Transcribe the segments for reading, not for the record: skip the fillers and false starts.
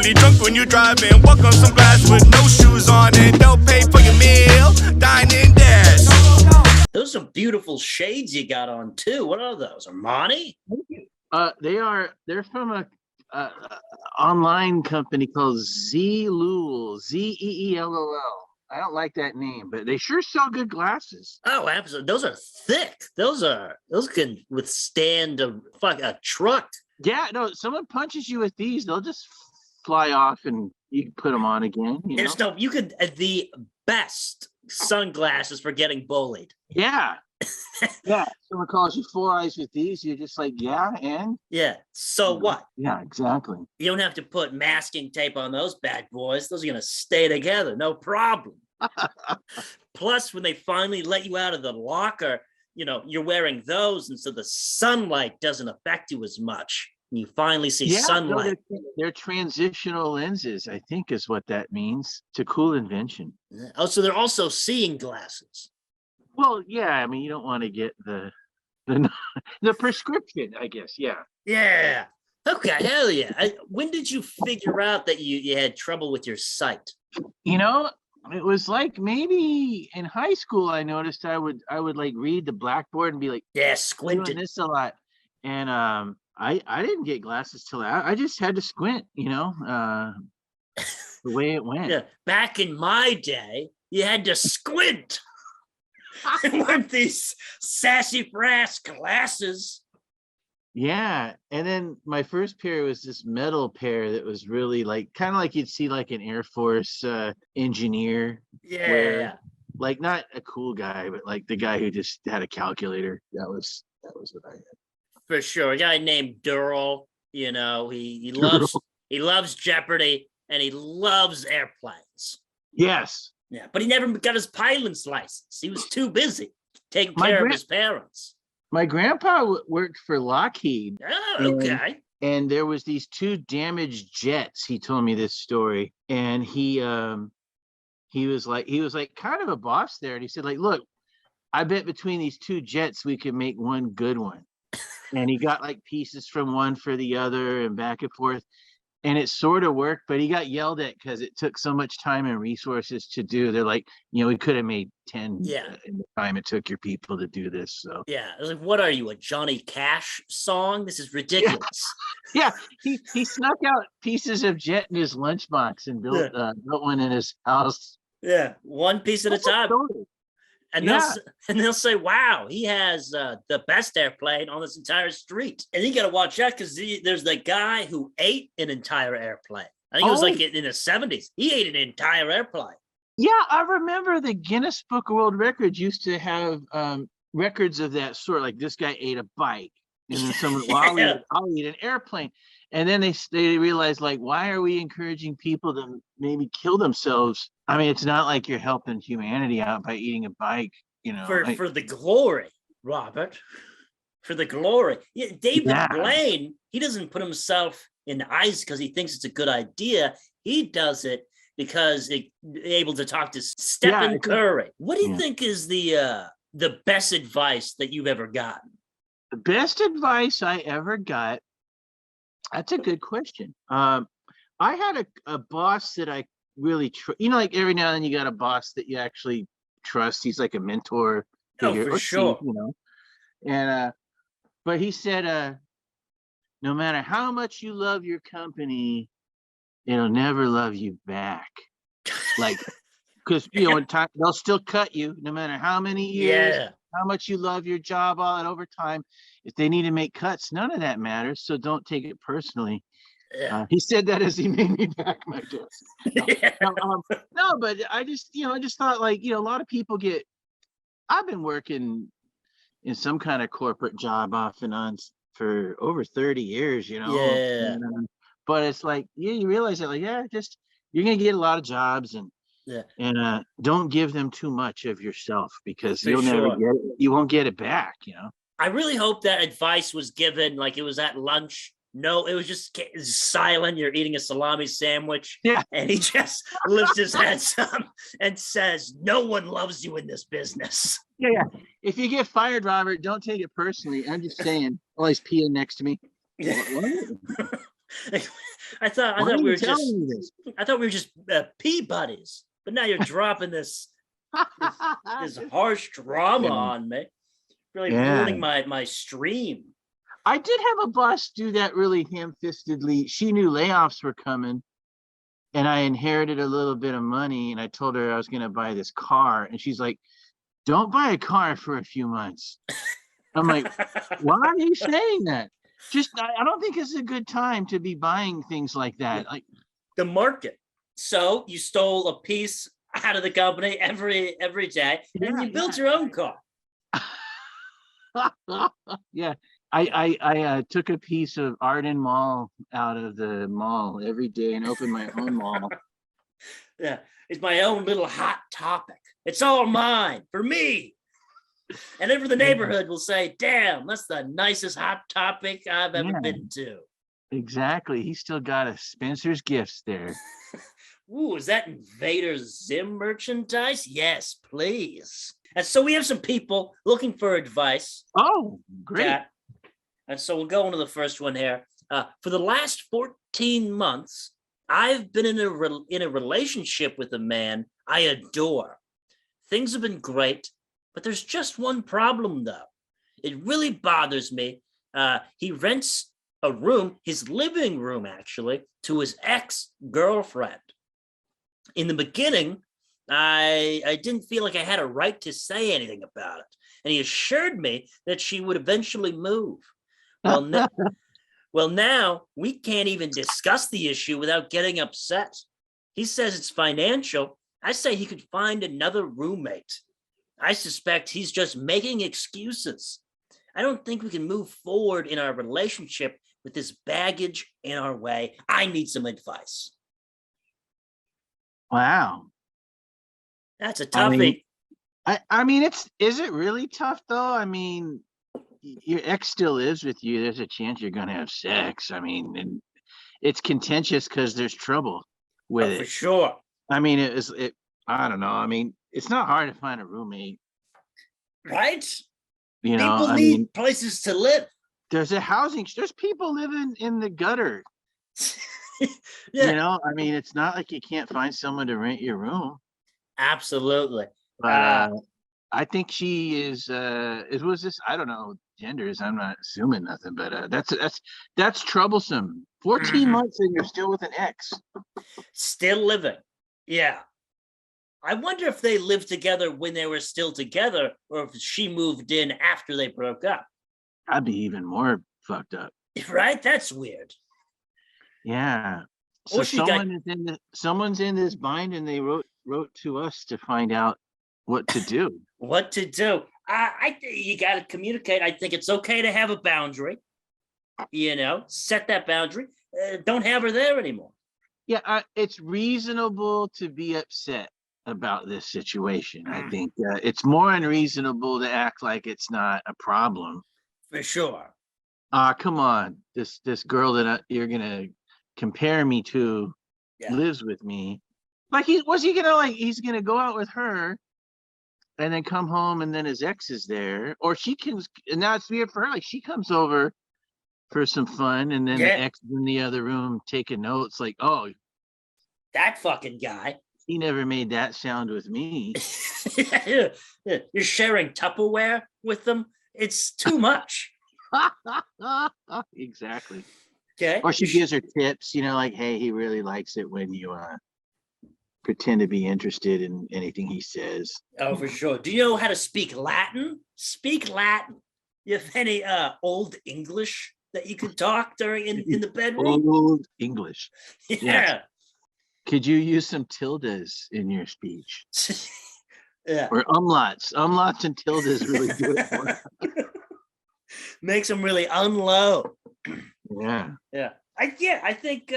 really drunk when you driving. Walk on some glass with no shoes on and don't pay for your meal. Dine and dash. Those are beautiful shades you got on too. What are those? Armani? They're from a online company called Zeelool, Zeeell. I don't like that name, but they sure sell good glasses. Oh, absolutely. Those are thick. Those can withstand a truck. Yeah, no, someone punches you with these, they'll just fly off and you can put them on again. You could the best sunglasses for getting bullied. Yeah. Yeah. Someone calls you four eyes with these, you're just like, yeah, and yeah. So what? Yeah, exactly. You don't have to put masking tape on those bad boys. Those are gonna stay together, no problem. Plus, when they finally let you out of the locker, you're wearing those, and so the sunlight doesn't affect you as much. You finally see sunlight. They're transitional lenses, I think is what that means. It's a cool invention. Oh, so they're also seeing glasses. Well, yeah, I mean, you don't want to get the prescription, I guess. Yeah. Yeah. Okay, hell yeah. When did you figure out that you had trouble with your sight? It was like maybe in high school I noticed I would like read the blackboard and be like, yeah, squinting. Doing this a lot. And I didn't get glasses till I just had to squint, the way it went. Yeah. Back in my day, you had to squint. With these sassy brass glasses. Yeah, and then my first pair was this metal pair that was really kind of like you'd see like an Air Force engineer. Yeah, like not a cool guy, but like the guy who just had a calculator. That was what I had. For sure, a guy named Durrell. He loves Jeopardy and he loves airplanes. Yes. Yeah, but he never got his pilot's license. He was too busy taking care of his parents. My grandpa worked for Lockheed. Oh, okay. And there was these two damaged jets. He told me this story, and he was like kind of a boss there. And he said, like, look, I bet between these two jets we could make one good one. And he got like pieces from one for the other and back and forth. And it sort of worked, but he got yelled at because it took so much time and resources to do. They're like, we could have made 10 in the time it took your people to do this. So yeah, I was like, what are you, a Johnny Cash song? This is ridiculous. Yeah, he snuck out pieces of jet in his lunchbox and built one in his house. Yeah, one piece at a time. And they'll say, wow, he has the best airplane on this entire street. And you got to watch out because there's the guy who ate an entire airplane. I think it was like in the 70s. He ate an entire airplane. Yeah, I remember the Guinness Book of World Records used to have records of that sort. Like this guy ate a bike. And then someone, I'll eat an airplane. And then they realized, like, why are we encouraging people to maybe kill themselves? I mean, it's not like you're helping humanity out by eating a bike, For the glory, Robert. For the glory. Yeah, David Blaine, he doesn't put himself in the ice because he thinks it's a good idea. He does it because they're able to talk to Stephen Curry. What do you think is the best advice that you've ever gotten? The best advice I ever got. That's a good question. I had a boss that I really like every now and then you got a boss that you actually trust. He's like a mentor figure. Oh, for sure. And but he said, no matter how much you love your company, it'll never love you back. Like, because in time they'll still cut you no matter how many years, how much you love your job, all that overtime. If they need to make cuts, none of that matters. So don't take it personally. Yeah. He said that as he made me back my desk. No, but I just thought, like, a lot of people I've been working in some kind of corporate job off and on for over 30 years, Yeah. But it's like, you realize that, like, just you're going to get a lot of jobs and don't give them too much of yourself because you'll never get it. You won't get it back, I really hope that advice was given like it was at lunch. No, it was just silent. You're eating a salami sandwich. Yeah. And he just lifts his head up and says, no one loves you in this business. Yeah. If you get fired, Robert, don't take it personally. I'm just saying. Oh, he's peeing next to me. Yeah. I thought Why are we you were just telling me this? I thought we were just pea buddies, but now you're dropping this harsh drama Yeah. on me, really Yeah. ruining my stream. I did have a boss do that really ham-fistedly. She knew layoffs were coming, and I inherited a little bit of money, and I told her I was going to buy this car, and she's like, "Don't buy a car for a few months." I'm like, "Why are you saying that?" Just, I don't think it's a good time to be buying things like that. Like, The market. So you stole a piece out of the company every day, and you built your own car. yeah, I took a piece of Arden Mall out of the mall every day and opened my own mall. Yeah, it's my own little hot topic. It's all mine for me. And every the neighborhood will say, "Damn, that's the nicest hot topic I've ever been to." Exactly. He still got a Spencer's Gifts there. Ooh, is that Invader Zim merchandise? Yes, please. And so we have some people looking for advice. Oh, great. Yeah. And so we'll go into the first one here. For the last 14 months, I've been in a relationship with a man I adore. Things have been great, but there's just one problem, though. It really bothers me. He rents a room, his living room, actually, to his ex-girlfriend. In the beginning, I didn't feel like I had a right to say anything about it. And he assured me that she would eventually move. Well, now we can't even discuss the issue without getting upset. He says it's financial. I say he could find another roommate. I suspect he's just making excuses. I don't think we can move forward in our relationship with this baggage in our way. I need some advice. Wow. That's a toughie. I mean, is it really tough though? I mean, your ex still lives with you. There's a chance you're gonna have sex. I mean, and it's contentious because there's trouble with it. For sure. I mean, I don't know. I mean, it's not hard to find a roommate, right? You know, people need places to live. There's people living in the gutter. Yeah. You know, I mean, it's not like you can't find someone to rent your room. Absolutely. But I think she is. Was this? I don't know genders. I'm not assuming nothing, but that's troublesome. 14 months and you're still with an ex. Still living. Yeah. I wonder if they lived together when they were still together, or if she moved in after they broke up. I'd be even more fucked up. Right? That's weird. Yeah. So someone's in this bind, and they wrote to us to find out what to do. What to do? I think you got to communicate. I think it's okay to have a boundary. You know, set that boundary. Don't have her there anymore. Yeah, it's reasonable to be upset about this situation. I think it's more unreasonable to act like it's not a problem. For sure. Come on, this girl that you're gonna compare me to lives with me. Like, he's gonna go out with her and then come home, and then his ex is there, or she can. And now it's weird for her. Like, she comes over for some fun, and then the ex in the other room taking notes. Like, oh, that fucking guy. He never made that sound with me. You're sharing Tupperware with them. It's too much. Exactly. Okay. Or she gives her tips, you know, like, hey, he really likes it when you pretend to be interested in anything he says. Oh, for sure. Do you know how to speak Latin? Speak Latin. You have any old English that you could talk during in the bedroom? Old English. Yeah. Yes. Could you use some tildes in your speech? Yeah. Or umlauts. Umlauts and tildes really do it for you. Makes them really unload. Yeah. Yeah. I think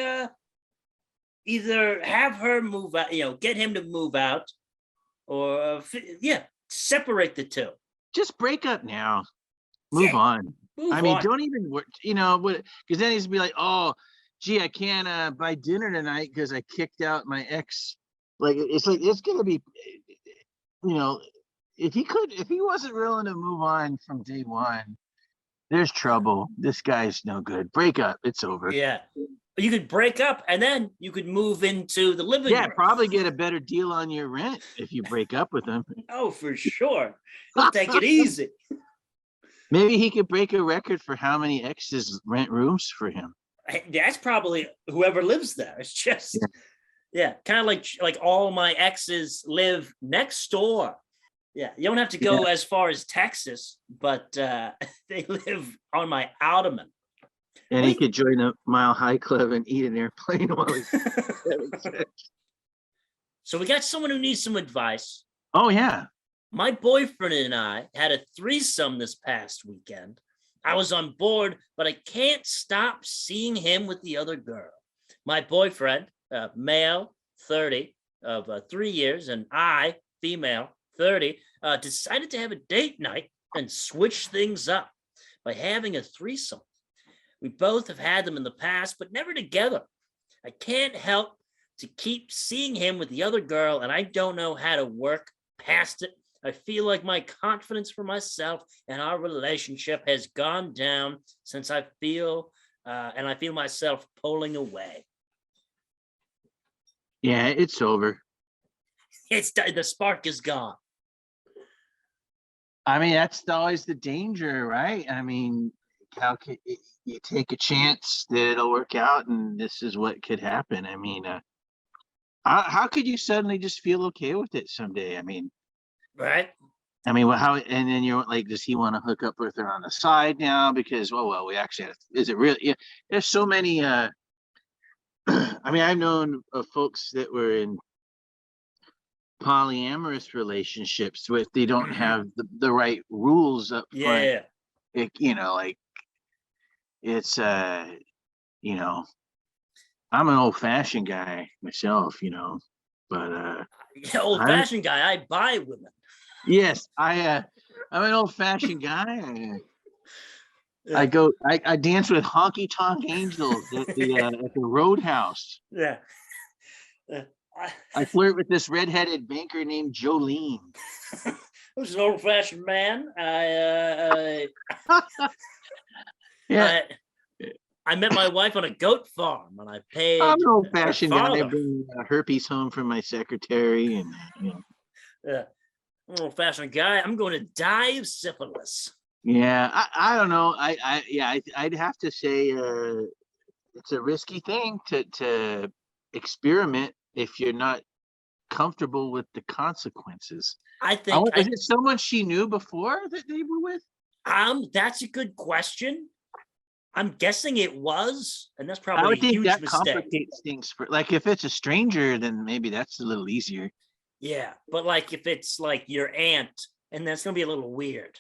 either have her move out, get him to move out, or separate the two. Just break up now. Move on. I mean, don't even work, because then he's be like, oh, gee, I can't buy dinner tonight because I kicked out my ex. It's gonna be, if he wasn't willing to move on from day one, there's trouble. This guy's no good. Break up. It's over. Yeah. You could break up and then you could move into the living Yeah, room. probably get a better deal on your rent if you break up with him. Oh, for sure. He'll take it easy. Maybe he could break a record for how many exes rent rooms for him. That's probably whoever lives there. It's just, yeah, kind of like all my exes live next door. Yeah, you don't have to go as far as Texas, but they live on my ottoman. And he could join the Mile High Club and eat an airplane while he's So we got someone who needs some advice. Oh, yeah. My boyfriend and I had a threesome this past weekend. I was on board, but I can't stop seeing him with the other girl. My boyfriend, male, 30, of 3 years, and I, female, 30, decided to have a date night and switch things up by having a threesome. We both have had them in the past, but never together. I can't help to keep seeing him with the other girl, and I don't know how to work past it. I feel like my confidence for myself and our relationship has gone down since I feel myself pulling away. Yeah, it's over. The spark is gone. I mean, that's always the danger, right? I mean, how could you take a chance that it'll work out, and this is what could happen? I mean, how could you suddenly just feel okay with it someday? I mean, right? I mean, how? And then you're like, does he want to hook up with her on the side now? Because, well, we actually have, is it really? Yeah, there's so many. I mean, I've known of folks that were in polyamorous relationships with they don't have the right rules up front. Yeah. It, like it's you know, I'm an old-fashioned guy myself, but old-fashioned guy, I buy women. Yes, I'm an old-fashioned guy. I dance with honky tonk angels at the Roadhouse. Yeah. I flirt with this redheaded banker named Jolene. Who's an old-fashioned man. Yeah. I met my wife on a goat farm, and I paid. I'm an old-fashioned guy. I bring herpes home from my secretary, and yeah, I'm an old-fashioned guy. I'm going to die of syphilis. Yeah, I don't know. I'd have to say it's a risky thing to experiment if you're not comfortable with the consequences. I think is it someone she knew before that they were with? That's a good question. I'm guessing it was, and that's probably I would think a huge that mistake. complicates things. Like if it's a stranger, then maybe that's a little easier. Yeah, but like if it's like your aunt, and that's gonna be a little weird.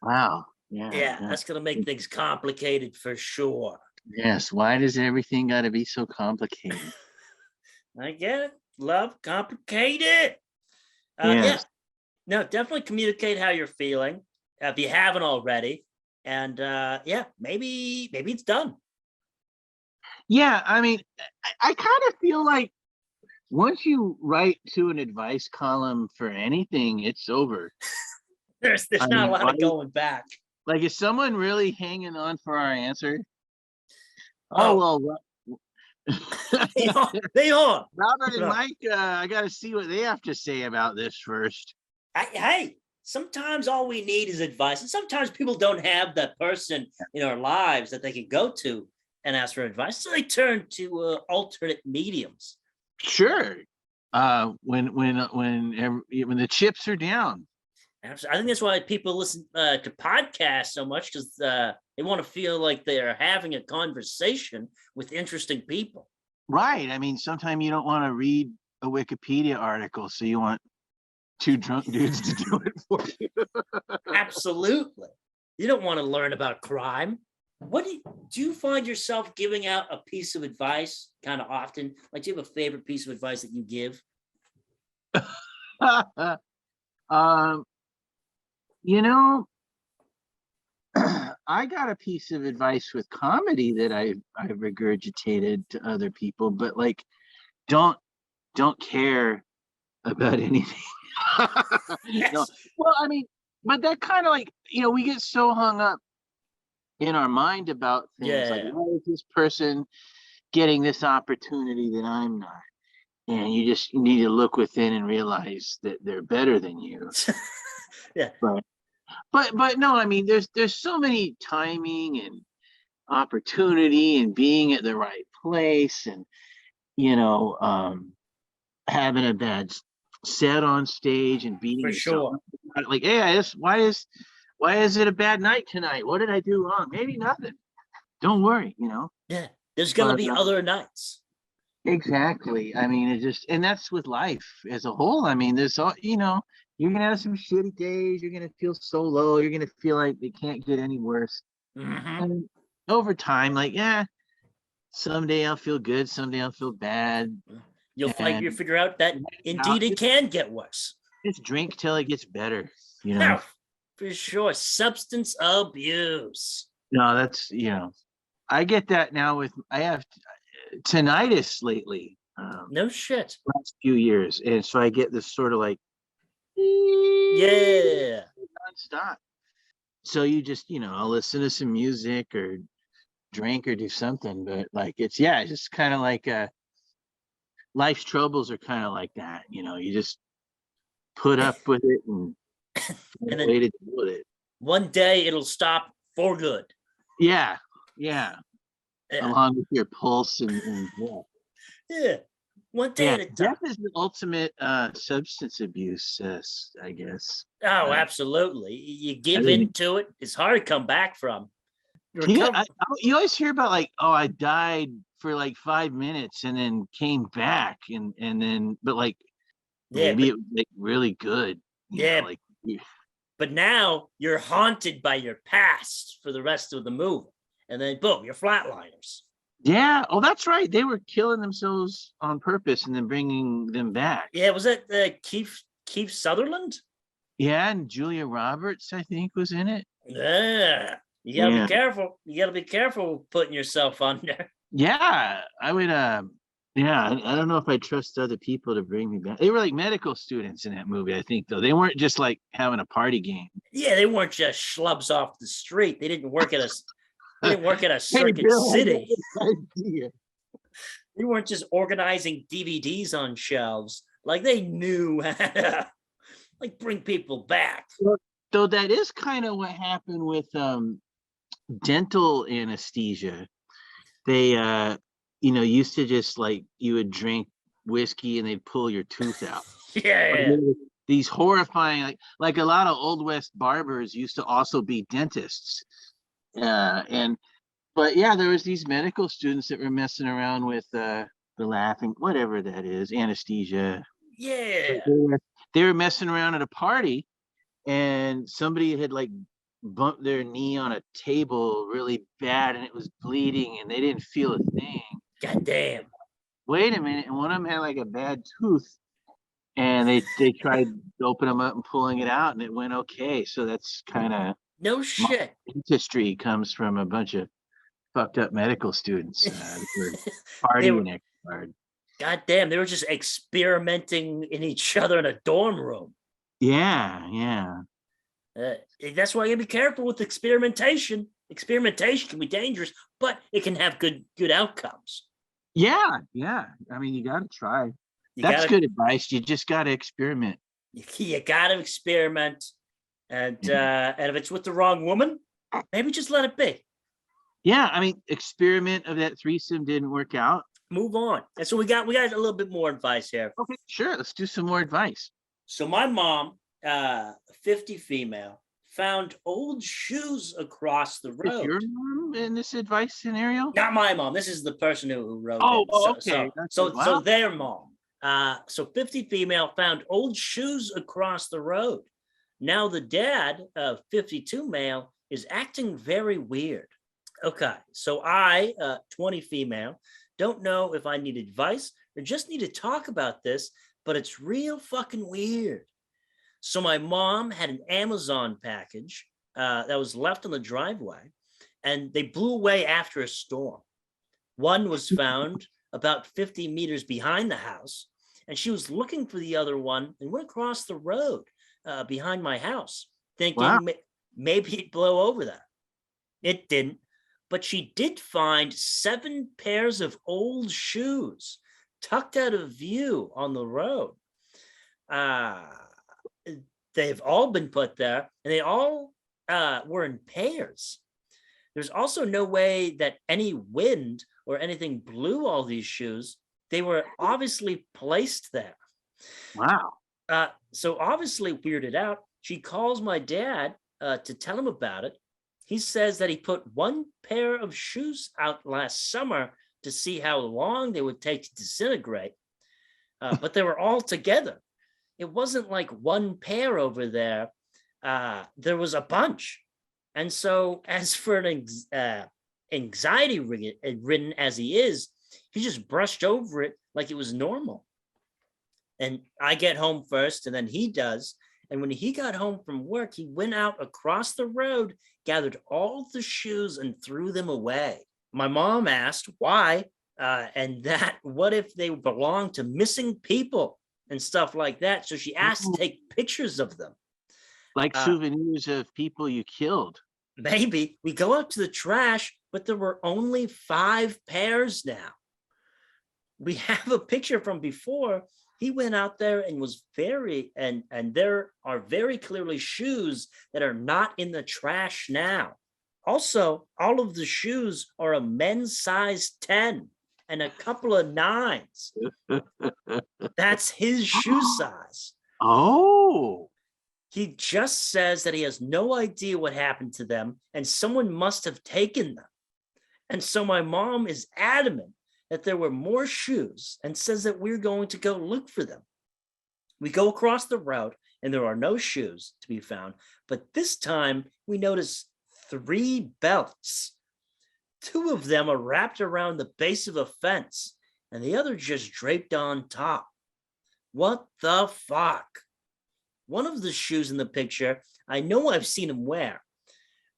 Wow. Yeah, that's gonna make things complicated for sure. Yes. Why does everything got to be so complicated? I get it. Love complicated. Yes. Yeah. No, definitely communicate how you're feeling if you haven't already. And maybe it's done. Yeah, I mean, I kind of feel like once you write to an advice column for anything, it's over. There's not a lot of going back. Like, is someone really hanging on for our answer? They are. Robert and Mike, I got to see what they have to say about this first. Hey, sometimes all we need is advice. And sometimes people don't have that person in our lives that they can go to and ask for advice. So they turn to alternate mediums. Sure. When the chips are down. I think that's why people listen to podcasts so much, because they want to feel like they're having a conversation with interesting people. Right. I mean, sometimes you don't want to read a Wikipedia article, so you want two drunk dudes to do it for you. Absolutely. You don't want to learn about crime. Do you find yourself giving out a piece of advice kind of often? Like, do you have a favorite piece of advice that you give? I got a piece of advice with comedy that I've regurgitated to other people, but like, don't care about anything. Yes. No. Well, I mean, but that kind of like, we get so hung up in our mind about things like, Yeah. why is this person getting this opportunity that I'm not? And you just need to look within and realize that they're better than you. Yeah. But no, I mean, there's so many timing and opportunity and being at the right place, and having a bad set on stage and beating For yourself sure. up. Like, hey, why is it a bad night tonight? What did I do wrong? Maybe nothing. Don't worry. Yeah. There's gonna But be other nights. exactly. I mean, and that's with life as a whole. I mean, there's all, you're gonna have some shitty days. You're gonna feel so low. You're gonna feel like they can't get any worse. Hmm. And over time, like, yeah, someday I'll feel good. Someday I'll feel bad. You And figure out that indeed it can get worse. just drink till it gets better. Now, for sure, substance abuse. No, that's I get that now I have tinnitus lately, No shit. last few years, and so I get this sort of like Yeah. nonstop. So you just I'll listen to some music or drink or do something, but like it's just kind of like life's troubles are kind of like that. You just put up with it and find And a way then to deal with it. one day it'll stop for good. Yeah, Yeah. along with your pulse and yeah. Yeah. One day Yeah, at a time. death is the ultimate substance abuse, I guess. Oh, absolutely. You give mean- into it. It's hard to come back from. Yeah, you always hear about like, oh, I died for like 5 minutes and then came back, and then, but like Yeah, maybe it was like really good. Yeah. Like but now you're haunted by your past for the rest of the movie. And then boom, you're flatliners. yeah. Oh, that's right. They were killing themselves on purpose and then bringing them back. Yeah, was that Keith Sutherland? Yeah, and Julia Roberts, I think, was in it. Yeah. You gotta be careful. You gotta be careful putting yourself under. Yeah, I would. I don't know if I trust other people to bring me back. They were like medical students in that movie, I think, though. They weren't just like having a party game. Yeah, they weren't just schlubs off the street. They didn't work at a Circuit Bill, City. idea. They weren't just organizing DVDs on shelves. Like they knew how to like bring people back. So that is kind of what happened with dental anesthesia. They used to just like, you would drink whiskey and they'd pull your tooth out. Yeah. These horrifying, like a lot of Old West barbers used to also be dentists. But yeah, there was these medical students that were messing around with the laughing, whatever that is, anesthesia. Yeah. They were messing around at a party, and somebody had like bumped their knee on a table really bad, and it was bleeding, and they didn't feel a thing. God damn. Wait a minute, and one of them had like a bad tooth, and they tried opening them up and pulling it out, and it went okay. So that's kind of No shit. history comes from a bunch of fucked up medical students They were- partying extra hard. God damn, they were just experimenting in each other in a dorm room. Yeah. That's why you gotta be careful with experimentation. Experimentation can be dangerous, but it can have good outcomes. Yeah. I mean, you got to try. That's good advice. You just got to experiment. You got to experiment, and if it's with the wrong woman, maybe just let it be. Yeah, I mean, experiment of that threesome didn't work out. Move on. And so we got a little bit more advice here. Okay, sure. Let's do some more advice. So my mom, 50 female, found old shoes across the Is road. your mom in this advice scenario? Not my mom. This is the person who wrote it. Okay. So their mom. So 50 female found old shoes across the road. Now the dad of 52 male is acting very weird. Okay, so I, 20 female, don't know if I need advice or just need to talk about this, but it's real fucking weird. So my mom had an Amazon package that was left on the driveway, and they blew away after a storm. One was found about 50 meters behind the house, and she was looking for the other one and went across the road behind my house, thinking maybe he'd blow over that. It didn't, but she did find 7 pairs of old shoes tucked out of view on the road. They've all been put there, and they all were in pairs. There's also no way that any wind or anything blew all these shoes. They were obviously placed there. Wow. So obviously weirded out, she calls my dad to tell him about it. He says that he put 1 pair of shoes out last summer to see how long they would take to disintegrate, but they were all together. It wasn't like 1 pair over there. There was a bunch. And so as for an anxiety ridden as he is, he just brushed over it like it was normal. And I get home first, and then he does. And when he got home from work, he went out across the road, gathered all the shoes, and threw them away. My mom asked why, and that what if they belonged to missing people and stuff like that. So she asked to take pictures of them. Like souvenirs of people you killed. Maybe. We go out to the trash, but there were only 5 pairs now. We have a picture from before. He went out there and was and there are very clearly shoes that are not in the trash now. Also, all of the shoes are a men's size 10 and a couple of 9s. That's his shoe size. Oh. He just says that he has no idea what happened to them and someone must have taken them. And so my mom is adamant that there were more shoes and says that we're going to go look for them. We go across the road and there are no shoes to be found, but this time we notice 3 belts. 2 of them are wrapped around the base of a fence and the other just draped on top. What the fuck? One of the shoes in the picture, I know I've seen him wear,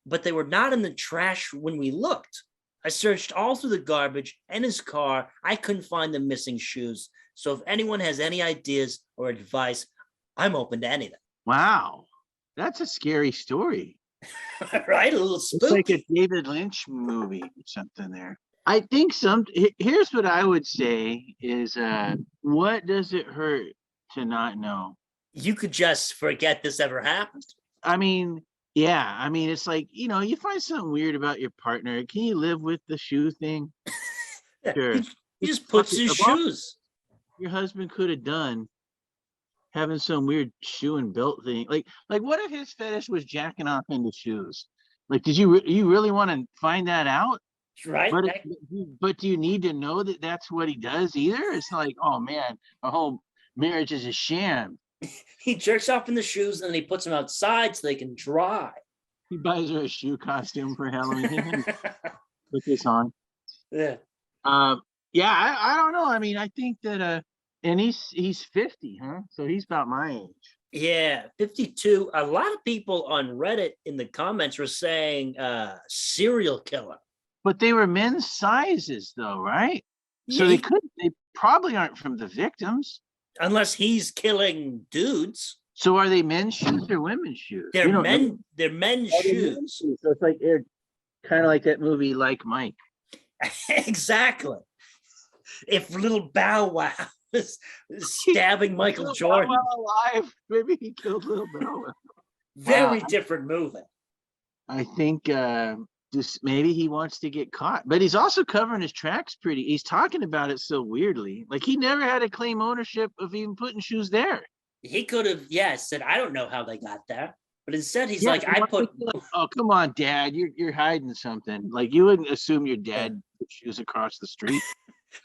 but they were not in the trash when we looked. I searched all through the garbage and his car. I couldn't find the missing shoes. So if anyone has any ideas or advice, I'm open to anything. Wow. That's a scary story. Right? A little spooky. It's like a David Lynch movie or something there. I think here's what I would say is, what does it hurt to not know? You could just forget this ever happened. I mean, yeah. I mean, it's like, you find something weird about your partner. Can you live with the shoe thing? Sure. He just puts his shoes. Your husband could have done having some weird shoe and belt thing. Like what if his fetish was jacking off into shoes? Like, did you really want to find that out? Right. But do you need to know that that's what he does either? It's like, oh man, our whole marriage is a sham. He jerks off in the shoes and then he puts them outside so they can dry. He buys her a shoe costume for Halloween. Put this on. Yeah. Yeah, I don't know. I mean, I think that and he's 50, huh? So he's about my age. Yeah, 52. A lot of people on Reddit in the comments were saying serial killer. But they were men's sizes though, right? So they probably aren't from the victims. Unless he's killing dudes. So are they men's shoes or women's shoes? They're men's shoes. So it's like they're kind of like that movie Like Mike. Exactly. If little Bow Wow was stabbing Michael Jordan. Bow Wow alive. Maybe he killed little Bow Wow. Very different movie. I think just maybe he wants to get caught, but he's also covering his tracks pretty. He's talking about it so weirdly, like he never had to claim ownership of even putting shoes there. He could have, said, I don't know how they got there, but instead he's like, I put. Oh, come on, Dad, you're hiding something. Like you wouldn't assume your dad put shoes across the street.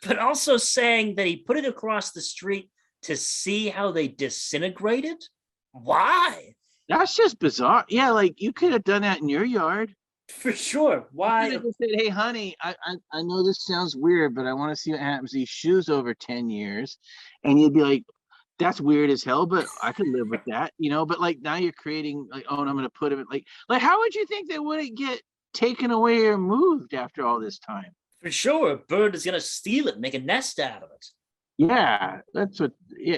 But also saying that he put it across the street to see how they disintegrated. Why? That's just bizarre. Yeah, like you could have done that in your yard. For sure. Why? You could have said, hey, honey, I know this sounds weird, but I want to see what happens to these shoes over 10 years. And you'd be like, that's weird as hell, but I could live with that, But like now you're creating like, oh, and I'm going to put them in like how would you think they wouldn't get taken away or moved after all this time? For sure. A bird is going to steal it, make a nest out of it. Yeah, that's what. Yeah,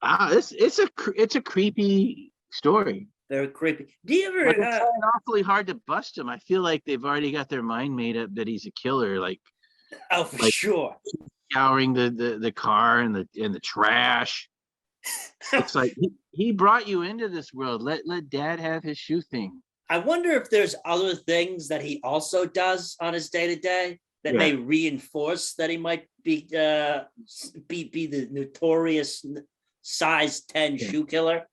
it's a creepy story. Very creepy. Do you But they're ever? trying awfully hard to bust him. I feel like they've already got their mind made up that he's a killer. Oh, for Like sure. scouring the car and the trash. It's like he brought you into this world. Let dad have his shoe thing. I wonder if there's other things that he also does on his day to day that Yeah. may reinforce that he might be the notorious size 10 shoe killer.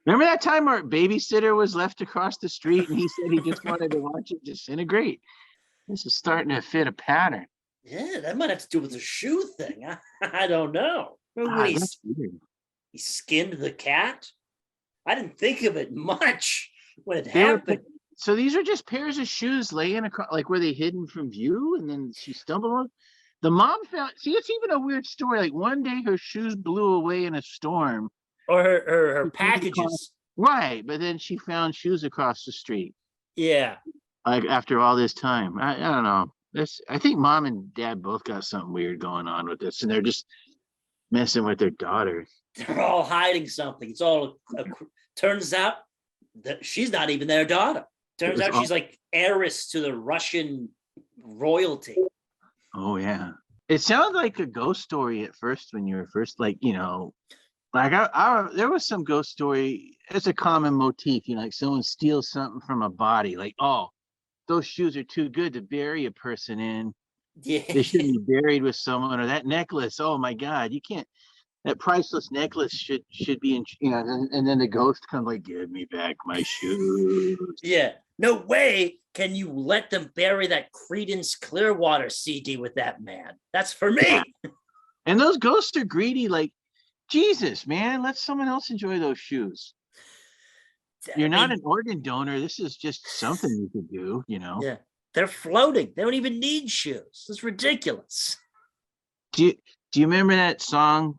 Remember that time our babysitter was left across the street and he said he just wanted to watch it disintegrate? This is starting to fit a pattern. Yeah, that might have to do with the shoe thing. I don't know. Remember when That's weird. he skinned the cat? I didn't think of it much when it They were- happened. So these are just pairs of shoes laying across, like were they hidden from view? And then she stumbled on. The mom found. See, it's even a weird story. Like one day her shoes blew away in a storm. Or her packages. Right, but then she found shoes across the street. Yeah. Like after all this time, I don't know. I think mom and dad both got something weird going on with this, and they're just messing with their daughter. They're all hiding something. It's all turns out that she's not even their daughter. Turns out she's like heiress to the Russian royalty. Oh yeah, it sounded like a ghost story at first when you were first like like there was some ghost story. It's a common motif, like someone steals something from a body, like those shoes are too good to bury a person in. Yeah, they shouldn't be buried with someone. Or that necklace, oh my God, you can't. That priceless necklace should be in, and then the ghost comes like, give me back my shoes. Yeah, no way can you let them bury that Creedence Clearwater CD with that man. That's for me. Yeah. And those ghosts are greedy, like, Jesus, man, let someone else enjoy those shoes. You're not an organ donor. This is just something you could do, Yeah, they're floating. They don't even need shoes. It's ridiculous. Do you remember that song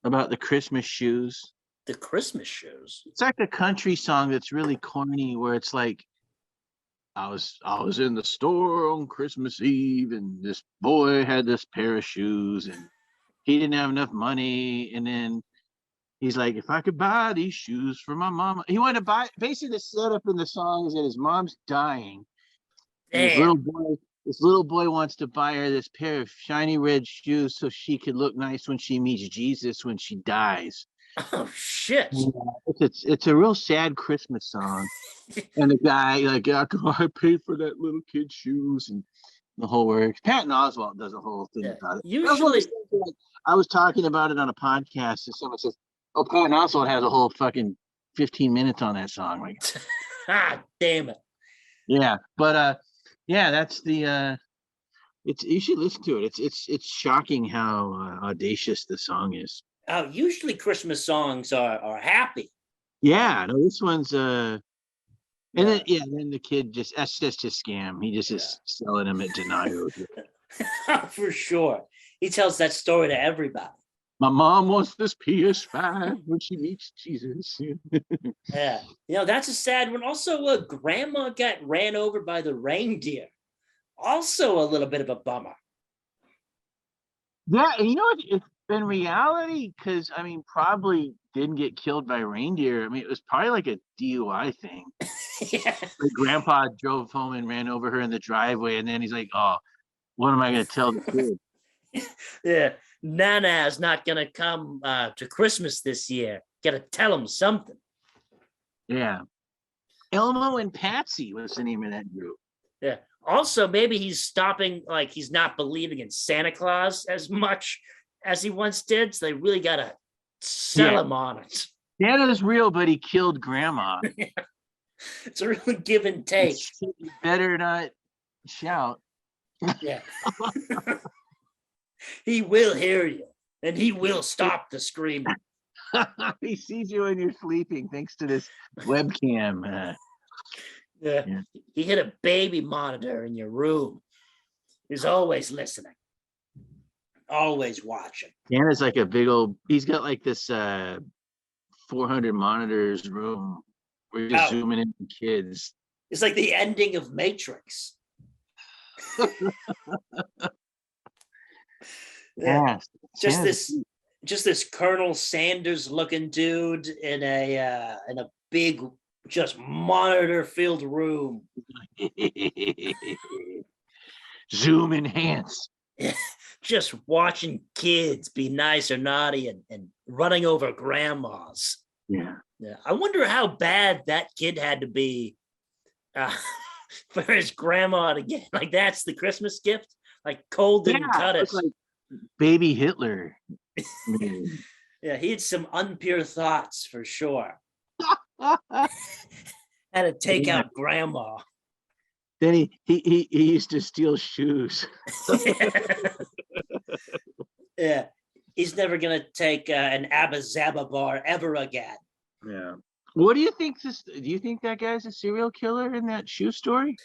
about the Christmas shoes? The Christmas shoes. It's like a country song that's really corny, where it's like, I was in the store on Christmas Eve, and this boy had this pair of shoes, and he didn't have enough money, and then he's like, if I could buy these shoes for my mama. He wanted to buy. Basically, the setup in the song is that his mom's dying. And this little boy wants to buy her this pair of shiny red shoes so she could look nice when she meets Jesus when she dies. Oh shit! It's a real sad Christmas song. And the guy like, I paid for that little kid's shoes and the whole works. Patton Oswalt does a whole thing about it. Usually, I was talking about it on a podcast, and someone says, "Oh, Patton Oswalt has a whole fucking 15 minutes on that song." Like, damn it! Yeah, but yeah, that's the. You should listen to it. It's shocking how audacious the song is. Usually Christmas songs are happy. Yeah, no, this one's and then then the kid that's just a scam. He just is selling them at Denio. For sure. He tells that story to everybody. My mom wants this PS5 when she meets Jesus. Yeah. That's a sad one. Also, grandma got ran over by the reindeer. Also a little bit of a bummer. Yeah, and it's in reality, because probably didn't get killed by reindeer. It was probably like a DUI thing. Yeah. Like grandpa drove home and ran over her in the driveway, and then he's like, "Oh, what am I going to tell the kid?" Yeah, Nana's not going to come to Christmas this year. Got to tell him something. Yeah. Elmo and Patsy was the name of that group. Yeah. Also, maybe he's stopping, like he's not believing in Santa Claus as much as he once did. So they really got to sell him on it. Santa's real, but he killed grandma. It's a real give and take. You better not shout. Yeah. He will hear you, and he will stop the screaming. He sees you when you're sleeping thanks to this webcam. Yeah. He hit a baby monitor in your room. He's always listening, always watching. Santa's like a big old, he's got like this 400 monitors room where you're just zooming in kids. It's like the ending of Matrix. Yeah. Just this Colonel Sanders looking dude in a big, just monitor-filled room. Zoom enhance. Just watching kids be nice or naughty and running over grandmas. Yeah. Yeah. I wonder how bad that kid had to be for his grandma to get. Like, that's the Christmas gift. Like, Cole didn't cut it. Like baby Hitler. Yeah, he had some unpure thoughts for sure. Had to take out grandma. Then he used to steal shoes. Yeah, he's never gonna take an Abba Zaba bar ever again. Yeah. What do you think? Do you think that guy's a serial killer in that shoe story?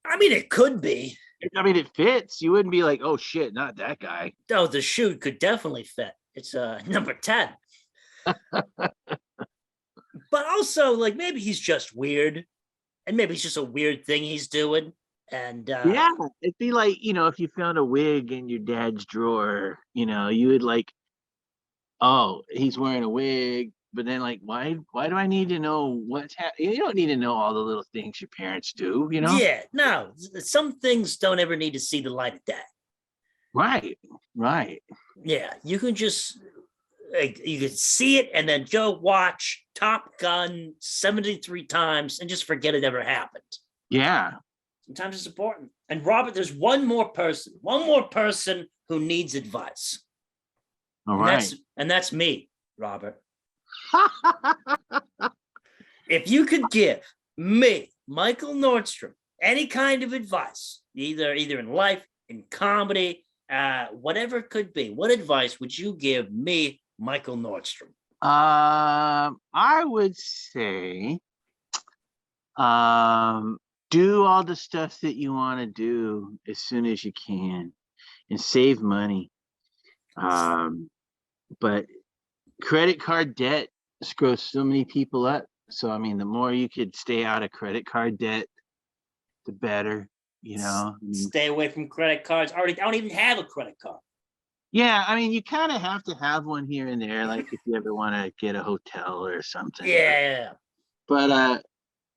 I mean, it could be. I mean, it fits. You wouldn't be like, oh shit, not that guy. Oh, the shoe could definitely fit. It's number 10. But also, like, maybe he's just weird, and maybe it's just a weird thing he's doing. And yeah, it'd be like, if you found a wig in your dad's drawer, you would like, oh, he's wearing a wig, but then like, why do I need to know what's happening? You don't need to know all the little things your parents do, Yeah, no, some things don't ever need to see the light of day. Right. Yeah, you can just you can see it and then go watch Top Gun 73 times and just forget it ever happened. Yeah. Sometimes it's important. And Robert, there's one more person who needs advice. All right. And that's me, Robert. If you could give me, Mikel Nordstrom, any kind of advice, either in life, in comedy, whatever it could be, what advice would you give me, Mikel Nordstrom? I would say, do all the stuff that you want to do as soon as you can, and save money. But credit card debt screws so many people up. So, I mean, the more you could stay out of credit card debt, the better, Stay away from credit cards. I don't even have a credit card. Yeah, I mean, you kind of have to have one here and there, like if you ever want to get a hotel or something. Yeah. But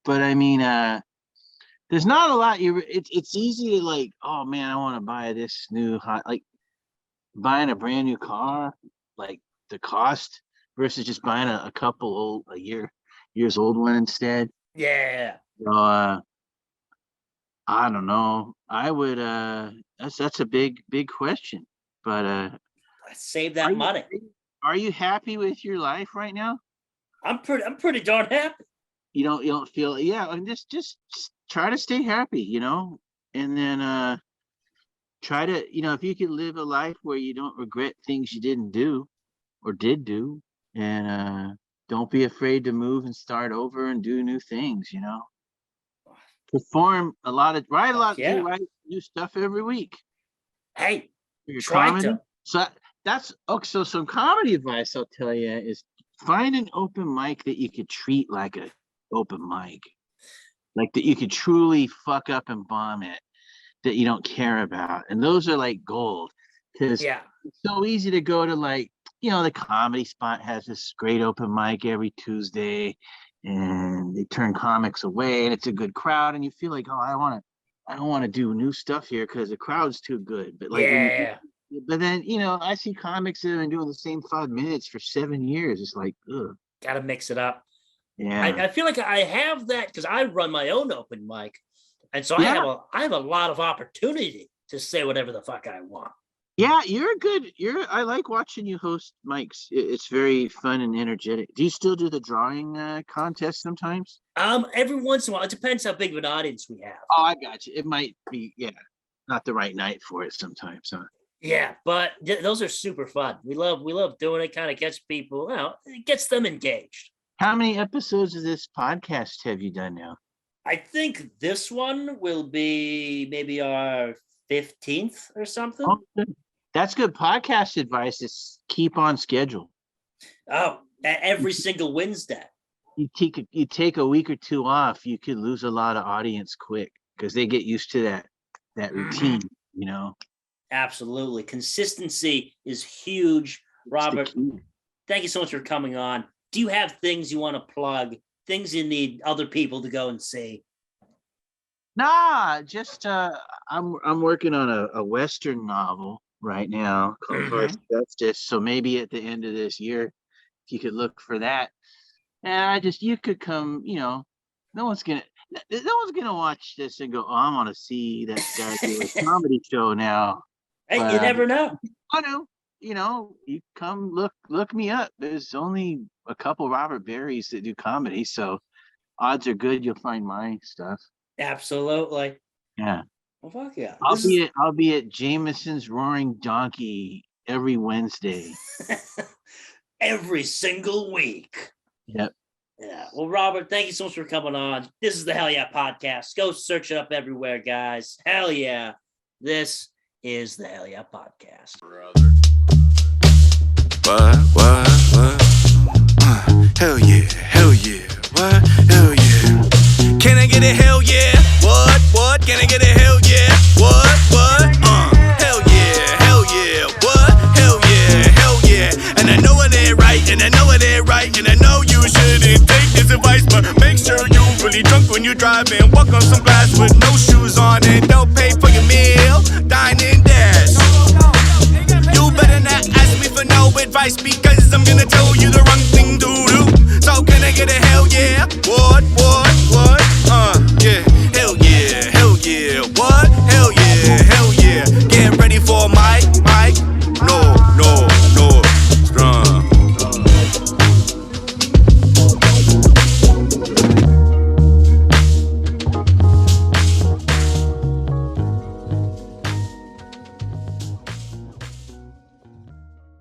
I mean, there's not a lot. It's easy to like, oh man, I want to buy this new like buying a brand new car, like the cost versus just buying a couple years old one instead. Yeah. So, I don't know. I would that's a big question. But save that money. Are you happy with your life right now? I'm pretty darn happy. You don't feel, and just try to stay happy, and then try to, if you could live a life where you don't regret things you didn't do or did do, and don't be afraid to move and start over and do new things, perform a lot, write new stuff every week. Hey, your comedy. So that's okay. So some comedy advice I'll tell you is find an open mic that you could treat like an open mic, like that you could truly fuck up and bomb it, that you don't care about, and those are like gold, because it's so easy to go to like, the Comedy Spot has this great open mic every Tuesday, and they turn comics away, and it's a good crowd, and you feel like, oh, I don't want to do new stuff here because the crowd's too good. But like, but then I see comics that have been doing the same 5 minutes for 7 years. It's like, ugh. Gotta mix it up. Yeah, I feel like I have that because I run my own open mic, and so I have a lot of opportunity to say whatever the fuck I want. Yeah, I like watching you host mics. It's very fun and energetic. Do you still do the drawing contest sometimes? Every once in a while. It depends how big of an audience we have. Oh, I got you. It might be, not the right night for it sometimes, huh? Yeah, but those are super fun. We love doing it. Kind of gets people, it gets them engaged. How many episodes of this podcast have you done now? I think this one will be maybe our 15th or something. Oh, good. That's good podcast advice. Is keep on schedule. Oh, every single Wednesday. You take a week or two off, you could lose a lot of audience quick because they get used to that routine, Absolutely. Consistency is huge. Robert, thank you so much for coming on. Do you have things you want to plug things you need other people to go and see? Nah, just I'm working on a Western novel right now called Horse Justice. So maybe at the end of this year, if you could look for that. And you could come, no one's gonna watch this and go, oh, I want to see that guy do a comedy show now. Hey, you never know. I know, you come look me up. There's only a couple Robert Berrys that do comedy, so odds are good you'll find my stuff. Absolutely. Yeah. Well, fuck yeah. I'll be at Jameson's Roaring Donkey every Wednesday. Every single week. Yep. Yeah. Well, Robert, thank you so much for coming on. This is the Hell Yeah Podcast. Go search it up everywhere, guys. Hell yeah. This is the Hell Yeah Podcast. What? Hell yeah. What? Hell yeah. Can I get a hell yeah? What? Can I get a hell yeah? What? Hell yeah. What? Hell yeah. And I know it ain't right, and I know you shouldn't take this advice, but make sure you really drunk when you driving. Walk on some glass with no shoes on, and don't pay for your meal. Dine and dash. You better not ask me for no advice because